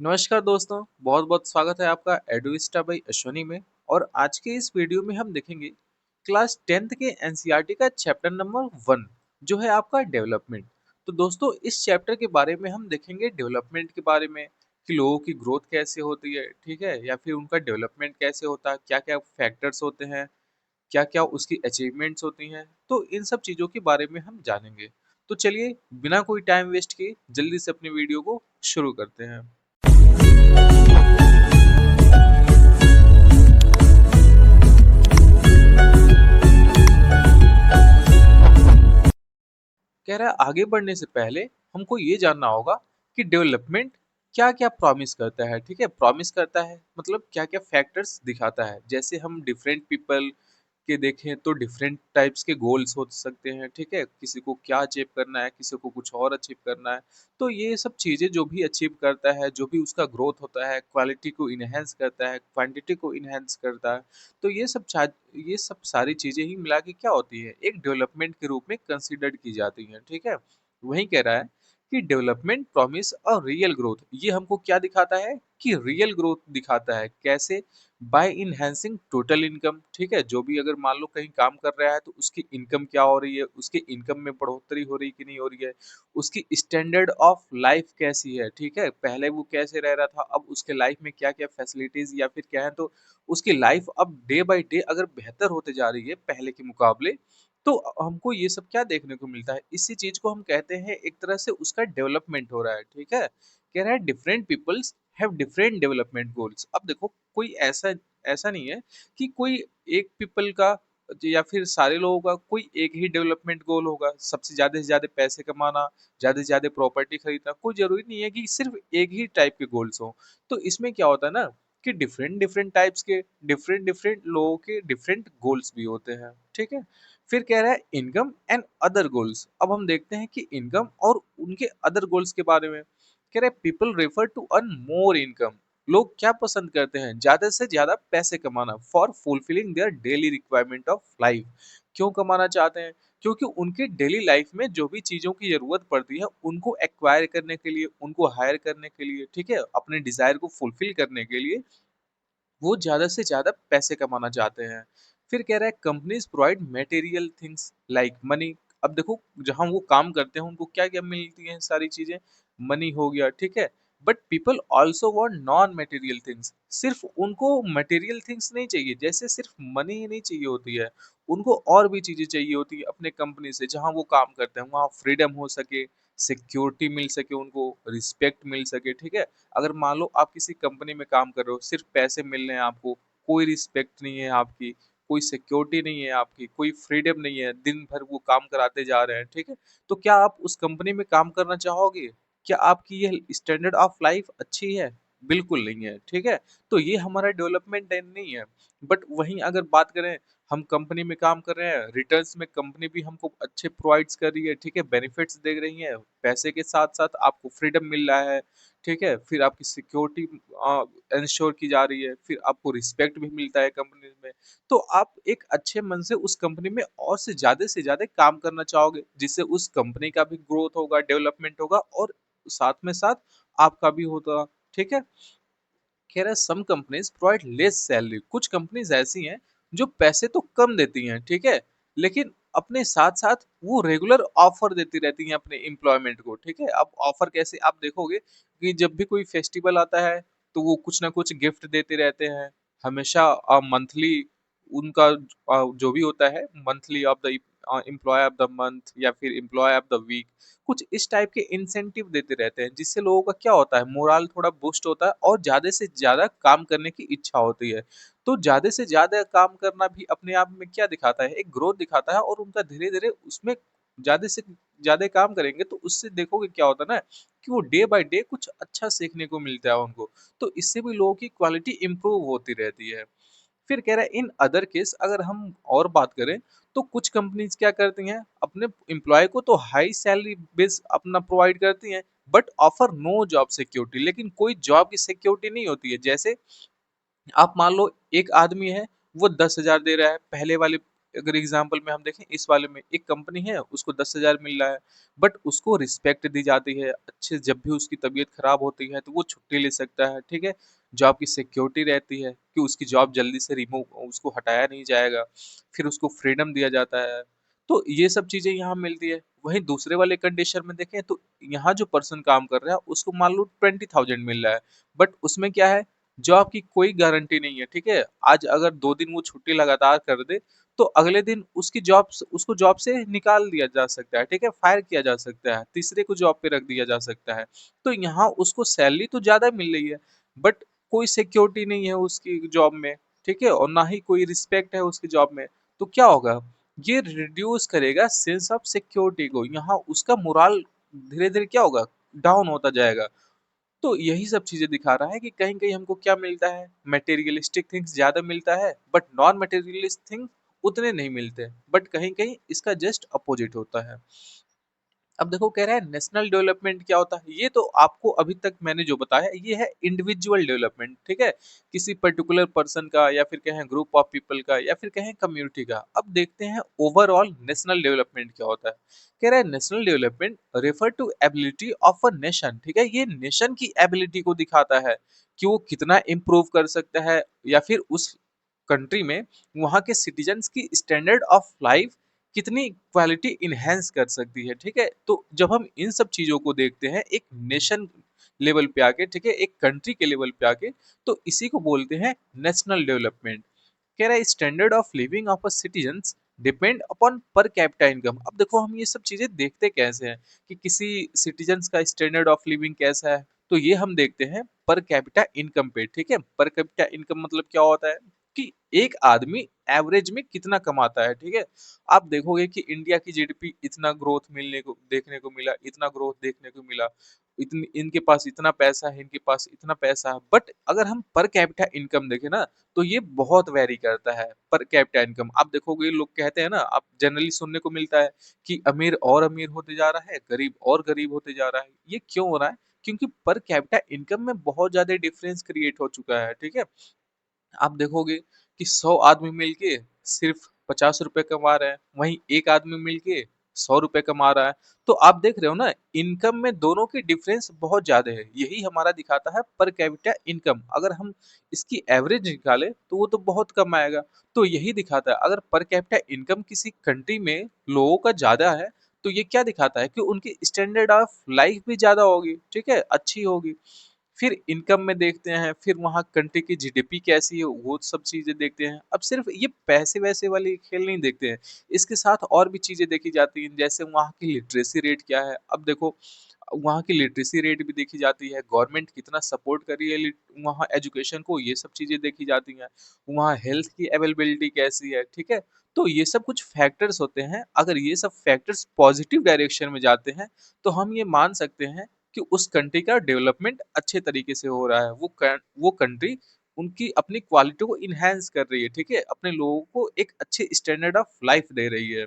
नमस्कार दोस्तों, बहुत-बहुत स्वागत है आपका एडुइस्टा बाय अश्वनी में। और आज के इस वीडियो में हम देखेंगे क्लास 10th के एनसीईआरटी का चैप्टर नंबर 1 जो है आपका डेवलपमेंट। तो दोस्तों इस चैप्टर के बारे में हम देखेंगे डेवलपमेंट के बारे में कि लोगों की ग्रोथ कैसे होती है, ठीक है? या फिर उनका डेवलपमेंट कैसे होता है, क्या-क्या फैक्टर्स होते हैं, क्या-क्या उसकी अचीवमेंट्स होती हैं। तो इन सब चीज़ों के बारे में हम जानेंगे। तो चलिए बिना कोई टाइम वेस्ट किए जल्दी से अपनी वीडियो को शुरू करते हैं। कह रहा है आगे बढ़ने से पहले हमको ये जानना होगा कि डेवलपमेंट क्या क्या प्रॉमिस करता है। ठीक है, प्रॉमिस करता है मतलब क्या क्या फैक्टर्स दिखाता है। जैसे हम डिफरेंट पीपल के देखें तो डिफरेंट टाइप्स के गोल्स हो सकते हैं। ठीक है, किसी को क्या अचीव करना है, किसी को कुछ और अचीव करना है। तो ये सब चीजें जो भी अचीव करता है, जो भी उसका ग्रोथ होता है, क्वालिटी को इनहेंस करता है, क्वांटिटी को इनहेंस करता है। तो ये सब सारी चीजें ही मिला के क्या होती है, एक डेवलपमेंट के रूप में कंसिडर्ड की जाती हैं। ठीक है, वही कह रहा है कि डेवलपमेंट प्रॉमिस और रियल ग्रोथ, ये हमको क्या दिखाता है कि रियल ग्रोथ दिखाता है। कैसे? By enhancing total income. ठीक है, जो भी अगर मान लो कहीं काम कर रहा है तो उसकी इनकम क्या हो रही है, उसके इनकम में बढ़ोतरी हो रही कि नहीं हो रही है, उसकी स्टैंडर्ड ऑफ लाइफ कैसी है। ठीक है, पहले वो कैसे रह रहा था, अब उसके लाइफ में क्या क्या फैसिलिटीज या फिर क्या है, तो उसकी लाइफ अब डे बाय डे अगर बेहतर होते जा रही है पहले के मुकाबले, तो हमको ये सब क्या देखने को मिलता है, इसी चीज को हम कहते हैं एक तरह से उसका डेवलपमेंट हो रहा है। ठीक है, कह रहा है different peoples have different development goals. अब देखो कोई ऐसा ऐसा नहीं है कि कोई एक पीपल का या फिर सारे लोगों का कोई एक ही डेवलपमेंट गोल होगा। सबसे ज्यादा से ज्यादा पैसे कमाना, ज्यादा से ज्यादा प्रॉपर्टी खरीदना, कोई जरूरी नहीं है कि सिर्फ एक ही टाइप के गोल्स हो। तो इसमें क्या होता है ना कि डिफरेंट डिफरेंट टाइप्स के डिफरेंट डिफरेंट लोगों के डिफरेंट गोल्स भी होते हैं। ठीक है, फिर कह रहा है इनकम एंड अदर गोल्स। अब हम देखते हैं कि इनकम और उनके अदर गोल्स के बारे में। कह रहे people refer to earn more income. लोग क्या पसंद करते हैं, ज्यादा से ज्यादा पैसे कमाना for fulfilling their daily requirement of life. क्यों कमाना चाहते हैं? क्योंकि उनके डेली लाइफ में जो भी चीजों की जरूरत पड़ती है उनको एक्वायर करने के लिए, उनको हायर करने के लिए, ठीक है, अपने डिजायर को फुलफिल करने के लिए वो ज्यादा से ज्यादा पैसे कमाना चाहते हैं। फिर कह रहा है companies provide material things like money. अब देखो जहां वो काम करते हैं उनको क्या क्या मिलती हैं, सारी चीजें। मनी हो गया, ठीक है, but people also want non material things. सिर्फ उनको मटेरियल थिंग्स नहीं चाहिए, जैसे सिर्फ मनी ही नहीं चाहिए होती है, उनको और भी चीजें चाहिए होती है अपने कंपनी से। जहां वो काम करते हैं वहां फ्रीडम हो सके, सिक्योरिटी मिल सके, उनको रिस्पेक्ट मिल सके। ठीक है, अगर मान लो आप किसी कंपनी में काम कर रहे हो, सिर्फ पैसे मिल रहे हैं आपको, कोई रिस्पेक्ट नहीं है आपकी, कोई सिक्योरिटी नहीं है आपकी, कोई फ्रीडम नहीं है, दिन भर वो काम कराते जा रहे हैं। ठीक है, तो क्या आप उस कंपनी में काम करना चाहोगे? क्या आपकी ये स्टैंडर्ड ऑफ लाइफ अच्छी है? बिल्कुल नहीं है। ठीक है, तो ये हमारा डेवलपमेंट नहीं है। बट वहीं अगर बात करें, हम कंपनी में काम कर रहे हैं, रिटर्न्स में कंपनी भी हमको अच्छे प्रोवाइड्स कर रही है, ठीक है, बेनिफिट्स दे रही है, पैसे के साथ साथ आपको फ्रीडम मिल रहा है। ठीक है, फिर आपकी सिक्योरिटी इंश्योर की जा रही है, फिर आपको रिस्पेक्ट भी मिलता है कंपनी में। तो आप एक अच्छे मन से उस कंपनी में और से ज्यादा काम करना चाहोगे, जिससे उस कंपनी का भी ग्रोथ होगा, डेवलपमेंट होगा, और साथ में साथ आपका भी होगा। ठीक है, कह रहा है some companies provide less salary. कुछ कंपनीज ऐसी हैं जो पैसे तो कम देती हैं, ठीक है, लेकिन अपने साथ साथ वो रेगुलर ऑफर देती रहती हैं अपने एम्प्लॉयमेंट को। ठीक है, अब ऑफर कैसे आप देखोगे कि जब भी कोई फेस्टिवल आता है तो वो कुछ ना कुछ गिफ्ट देते रहते हैं हमेशा। मंथली उनका जो भी होता है, monthly of the employ of the month या फिर एम्प्लॉय ऑफ द वीक, कुछ इस टाइप के इंसेंटिव देते रहते हैं, जिससे लोगों का क्या होता है, मोराल थोड़ा बूस्ट होता है और ज्यादा से ज्यादा काम करने की इच्छा होती है। तो ज्यादा से ज्यादा काम करना भी अपने आप में क्या दिखाता है, एक ग्रोथ दिखाता है, और उनका धीरे धीरे उसमें ज्यादा से ज्यादा काम करेंगे तो उससे देखोगे क्या होता है ना कि वो डे बाय डे कुछ अच्छा सीखने को मिलता है उनको। तो इससे भी लोगों की क्वालिटी इंप्रूव होती रहती है। फिर कह रहा है इन अदर केस, अगर हम और बात करें तो कुछ कंपनीज क्या करती हैं, अपने एम्प्लॉय को तो हाई सैलरी बेस अपना प्रोवाइड करती हैं, but offer no job security. लेकिन कोई जॉब की सिक्योरिटी नहीं होती है। जैसे आप मान लो एक आदमी है, वो 10,000 दे रहा है पहले वाले अगर एग्जांपल में हम देखें इस वाले में एक कंपनी है उसको 10,000 मिल रहा है, बट उसको रिस्पेक्ट दी जाती है अच्छे, जब भी उसकी तबीयत खराब होती है तो वो छुट्टी ले सकता है, ठीक है। जॉब की सिक्योरिटी रहती है कि उसकी जॉब जल्दी से रिमूव उसको हटाया नहीं जाएगा, फिर उसको फ्रीडम दिया जाता है। तो ये सब चीजें यहाँ मिलती है। वहीं दूसरे वाले कंडीशन में देखें तो यहाँ जो पर्सन काम कर रहा है उसको मान लो 20,000 मिल रहा है, बट उसमें क्या है, जॉब की कोई गारंटी नहीं है, ठीक है। आज अगर 2 दिन वो छुट्टी लगातार कर दे तो अगले दिन उसको जॉब से निकाल दिया जा सकता है, ठीक है, फायर किया जा सकता है, तीसरे को जॉब पे रख दिया जा सकता है। तो यहाँ उसको सैलरी तो ज्यादा मिल रही है, बट कोई सिक्योरिटी नहीं है उसकी जॉब में, ठीक है, और ना ही कोई रिस्पेक्ट है उसकी जॉब में। तो क्या होगा, ये रिड्यूस करेगा सेंस ऑफ सिक्योरिटी को, यहाँ उसका मोरल धीरे धीरे क्या होगा, डाउन होता जाएगा। तो यही सब चीजें दिखा रहा है कि कहीं कहीं हमको क्या मिलता है, मटेरियलिस्टिक थिंग्स ज्यादा मिलता है, बट नॉन मटेरियलिस्टिक थिंग उतने नहीं मिलते, बट कहीं कहीं इसका जस्ट अपोजिट होता है। अब देखो कह रहा है नेशनल डेवलपमेंट क्या होता है, ये तो आपको अभी तक मैंने जो बताया ये है इंडिविजुअल डेवलपमेंट, ठीक है, किसी पर्टिकुलर पर्सन का या फिर कहें ग्रुप ऑफ पीपल का या फिर कहें कम्युनिटी का। अब देखते हैं ओवरऑल नेशनल डेवलपमेंट क्या होता है। कह रहा है national development refer to ability of a nation, ठीक है, ये नेशन की एबिलिटी को दिखाता है कि वो कितना इम्प्रूव कर सकता है, या फिर उस कंट्री में वहाँ के सिटीजन्स की स्टैंडर्ड ऑफ लाइफ कितनी क्वालिटी इनहेंस कर सकती है, ठीक है। तो जब हम इन सब चीजों को देखते हैं एक नेशन लेवल पे आके, ठीक है, एक कंट्री के लेवल पे आके, तो इसी को बोलते हैं नेशनल डेवलपमेंट। कह रहा है standard of living of a citizens depend upon per capita income. अब देखो हम ये सब चीजें देखते कैसे हैं कि किसी सिटीजन्स का स्टैंडर्ड ऑफ लिविंग कैसा है, तो ये हम देखते हैं पर कैपिटा इनकम पे, ठीक है। पर कैपिटा इनकम मतलब क्या होता है कि एक आदमी एवरेज में कितना कमाता है, ठीक है। आप देखोगे कि इंडिया की जीडीपी इतना ग्रोथ मिलने को देखने को मिला, इतना ग्रोथ देखने को मिला, इतनी इनके पास इतना पैसा है, इनके पास इतना पैसा है, बट अगर हम पर कैपिटा इनकम देखें ना तो ये बहुत वेरी करता है। पर कैपिटा इनकम आप देखोगे, लोग कहते हैं ना, आप जनरली सुनने को मिलता है कि अमीर और अमीर होते जा रहा है, गरीब और गरीब होते जा रहा है। ये क्यों हो रहा है, क्योंकि पर कैपिटा इनकम में बहुत ज्यादा डिफरेंस क्रिएट हो चुका है, ठीक है। आप देखोगे कि 100 आदमी मिलके सिर्फ 50 रुपए कमा रहे हैं, वहीं एक आदमी मिलके 100 रुपए कमा रहा है। तो आप देख रहे हो ना, इनकम में दोनों की डिफरेंस बहुत ज्यादा है। यही हमारा दिखाता है पर कैपिटा इनकम। अगर हम इसकी एवरेज निकाले तो वो तो बहुत कम आएगा। तो यही दिखाता है अगर पर कैपिटा इनकम किसी कंट्री में लोगों का ज्यादा है, तो ये क्या दिखाता है कि उनकी स्टैंडर्ड ऑफ लाइफ भी ज्यादा होगी, ठीक है, अच्छी होगी। फिर इनकम में देखते हैं, फिर वहाँ कंट्री की जीडीपी कैसी है, वो सब चीजें देखते हैं। अब सिर्फ ये पैसे वैसे वाली खेल नहीं देखते हैं, इसके साथ और भी चीजें देखी जाती हैं, जैसे वहाँ की लिटरेसी रेट क्या है। अब देखो वहाँ की लिटरेसी रेट भी देखी जाती है, गवर्नमेंट कितना सपोर्ट कर रही है वहाँ एजुकेशन को, ये सब चीजें देखी जाती हैं। वहाँ हेल्थ की अवेलेबिलिटी कैसी है, ठीक है। तो ये सब कुछ फैक्टर्स होते हैं। अगर ये सब फैक्टर्स पॉजिटिव डायरेक्शन में जाते हैं तो हम ये मान सकते हैं कि उस कंट्री का डेवलपमेंट अच्छे तरीके से हो रहा है। वो कंट्री उनकी अपनी क्वालिटी को इनहेंस कर रही है, ठीक है, अपने लोगों को एक अच्छे स्टैंडर्ड ऑफ लाइफ दे रही है।